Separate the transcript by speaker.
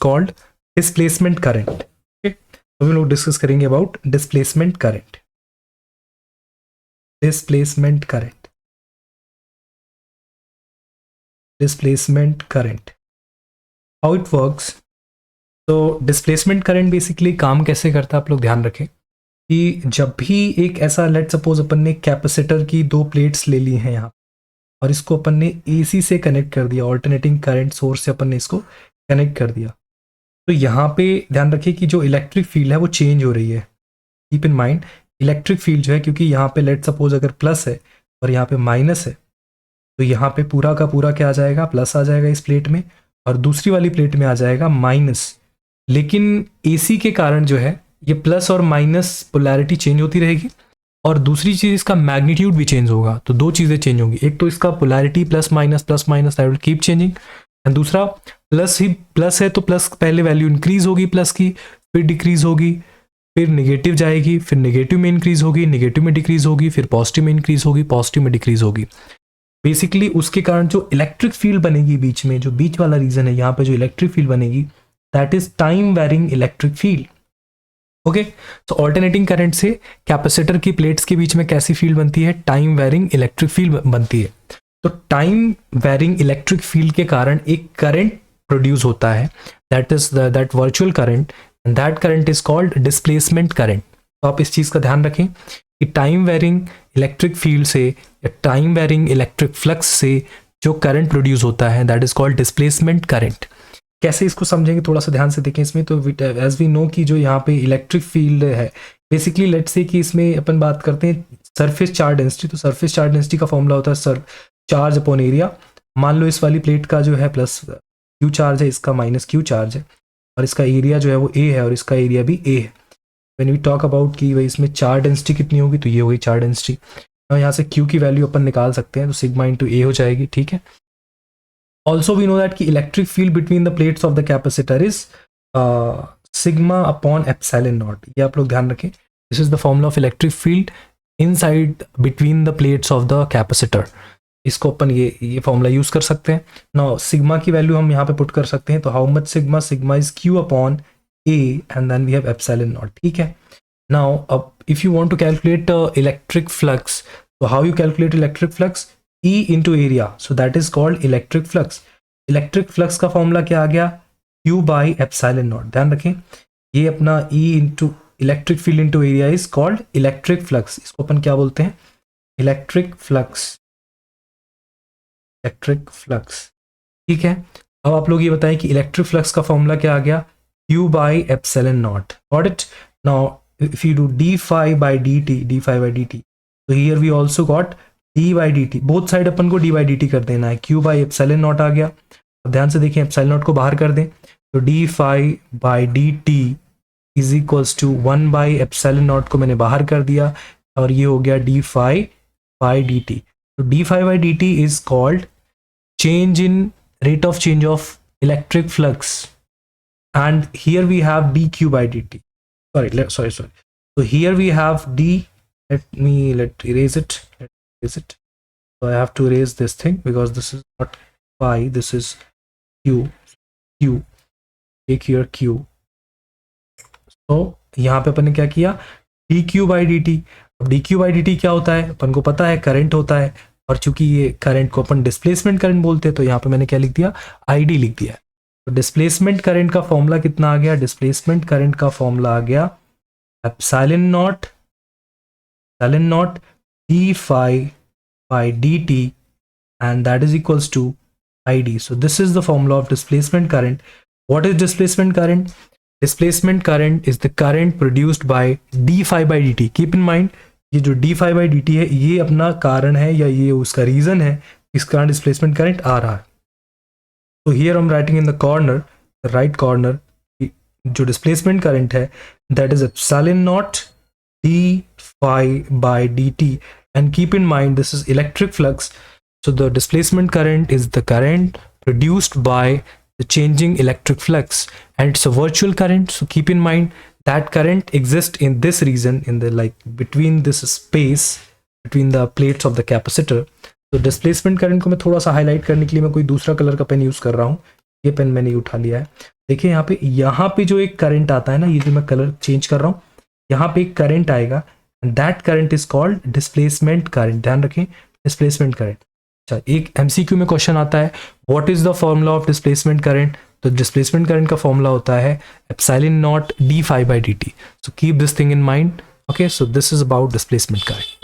Speaker 1: Called displacement current. Okay, तो हम लोग डिस्कस करेंगे about displacement current. Displacement current, displacement current, how it works. तो डिस्प्लेसमेंट करंट बेसिकली काम कैसे करता है, आप लोग ध्यान रखें कि जब भी एक ऐसा, लेट सपोज अपन ने कैपेसिटर की दो प्लेट्स ले ली हैं यहाँ, और इसको अपन ने एसी से कनेक्ट कर दिया, ऑल्टरनेटिंग करंट सोर्स से अपन ने इसको कनेक्ट कर दिया, तो यहाँ पे ध्यान रखिए कि जो इलेक्ट्रिक फील्ड है वो चेंज हो रही है। Keep in mind, electric field जो है, क्योंकि यहाँ पे लेट सपोज अगर प्लस है और यहाँ पे माइनस है, तो यहाँ पे पूरा का पूरा क्या आ जाएगा, प्लस आ जाएगा इस प्लेट में, और दूसरी वाली प्लेट में आ जाएगा माइनस। लेकिन एसी के कारण जो है ये प्लस और माइनस पोलैरिटी चेंज होती रहेगी, और दूसरी चीज इसका मैग्नीट्यूड भी चेंज होगा। तो दो चीजें चेंज होंगी, एक तो इसका polarity plus minus that will keep changing, and दूसरा प्लस है तो प्लस पहले वैल्यू इंक्रीज होगी प्लस की, फिर डिक्रीज होगी, फिर नेगेटिव जाएगी, फिर नेगेटिव में इंक्रीज होगी, नेगेटिव में डिक्रीज होगी, फिर पॉजिटिव में इंक्रीज होगी, पॉजिटिव में डिक्रीज होगी। बेसिकली उसके कारण जो इलेक्ट्रिक फील्ड बनेगी बीच में, जो बीच वाला रीजन है यहाँ पे जो इलेक्ट्रिक फील्ड बनेगी, that is time varying electric field. Okay, तो ऑल्टरनेटिंग करंट से कैपेसिटर की प्लेट्स के बीच में कैसी फील्ड बनती है, टाइम वेरिंग इलेक्ट्रिक फील्ड बनती है। तो टाइम वेरिंग इलेक्ट्रिक फील्ड के कारण एक करंट प्रोड्यूस होता है, that is that virtual current, and that current is called displacement current. तो आप इस चीज का ध्यान रखें कि टाइम वेरिंग इलेक्ट्रिक फील्ड से या टाइम वेरिंग इलेक्ट्रिक फ्लक्स से जो करंट प्रोड्यूस होता है, that is called displacement current. कैसे इसको समझेंगे, थोड़ा सा ध्यान से देखें इसमें। तो एज वी नो कि जो यहाँ पे इलेक्ट्रिक फील्ड है, बेसिकली लेट्स से कि इसमें अपन बात करते हैं सरफेस चार्ज डेंसिटी। तो सरफेस चार्ज डेंसिटी का फॉर्मूला होता है सर चार्ज अपॉन एरिया। मान लो इस वाली प्लेट का जो है प्लस क्यू चार्ज है, इसका माइनस क्यू चार्ज है, और इसका एरिया जो है वो ए है, और इसका एरिया भी ए है। व्हेन वी टॉक अबाउट कि भाई इसमें चार्ज डेंसिटी कितनी होगी, तो ये होगी चार्ज डेंसिटी। और यहाँ से क्यू की वैल्यू अपन निकाल सकते हैं, तो सिग्मा इंटू ए हो जाएगी, ठीक है। Also we know that कि electric field between the plates of the capacitor is sigma upon epsilon naught। ये आप लोग ध्यान रखें, this is the formula of electric field inside between the plates of the capacitor। इसको अपन ये formula use कर सकते हैं। नाउ सिग्मा की वैल्यू हम यहाँ पे पुट कर सकते हैं, तो how much sigma, sigma is Q upon A and then we have epsilon naught, ठीक है। नाउ अब if you want to calculate electric flux, तो how you calculate electric flux, E into area, so that is called electric flux। Electric flux का formula क्या आ गया, Q by epsilon not. ध्यान रखें ये अपना E into electric field into area is called electric flux. इसको अपन क्या बोलते हैं, इलेक्ट्रिक फ्लक्स, इलेक्ट्रिक फ्लक्स, ठीक है। अब आप लोग ये बताएं कि इलेक्ट्रिक फ्लक्स का फॉर्मूला क्या आ गया, Q by epsilon not. Got it. Now if you do d phi by dt, so here we also got d by dt, both side अपन को d by dt कर देना है। q by एप्सिलॉन नॉट आ गया। अब ध्यान से देखें, एप्सिलॉन नॉट को बाहर कर दें, तो d phi by dt is equals to 1 by epsilon naught को मैंने बाहर कर दिया, और ये हो गया d phi by dt। तो d phi by dt is called change in rate of change of electric flux, and here we have dq by dt। sorry, so here we have d, let erase it, is it, so I have to erase this thing because this is not phi, this is q, take here q। so यहाँ पे अपन ने क्या किया, dq by dt। अब dq by dt क्या होता है, अपन को पता है करंट होता है, और चूंकि ये करंट को अपन डिस्प्लेसमेंट करंट बोलते हैं, तो यहाँ पे मैंने क्या लिख दिया, id लिख दिया। तो डिस्प्लेसमेंट करंट का फॉर्मूला कितना आ गया, डिस्प्लेसमेंट करंट का फॉर्मूला आ गया epsilon not d phi by dt, and that is equals to id। so this is the formula of displacement current। what is displacement current? displacement current is the current produced by d phi by dt। keep in mind ये जो d phi by dt है, ये अपना कारण है या ये उसका रीजन है इस कारण डिस्प्लेसमेंट करंट आ रहा है। तो here I am writing in the corner, right corner, जो डिस्प्लेसमेंट करंट है that is epsilon not d phi by dt, and keep in mind this is electric flux, so the displacement current is the current produced by the changing electric flux, and it's a virtual current, so keep in mind that current exists in this region, in the like between this space between the plates of the capacitor। तो displacement current को मैं थोड़ा सा highlight करने के लिए मैं कोई दूसरा कलर का पेन यूज कर रहा हूँ, ये पेन मैंने उठा लिया है। देखिए यहाँ पे जो एक करंट आता है ना, ये जो मैं कलर चेंज कर रहा हूँ, यहाँ पे एक करंट आएगा, and that current is called displacement current. ध्यान रखें, डिस्प्लेसमेंट करंट। अच्छा, एक एमसीक्यू में क्वेश्चन आता है, what is the formula of displacement current? तो डिस्प्लेसमेंट करंट का फॉर्मूला होता है epsilon naught D phi by D T. So keep this thing in mind. Okay, so this is about displacement current.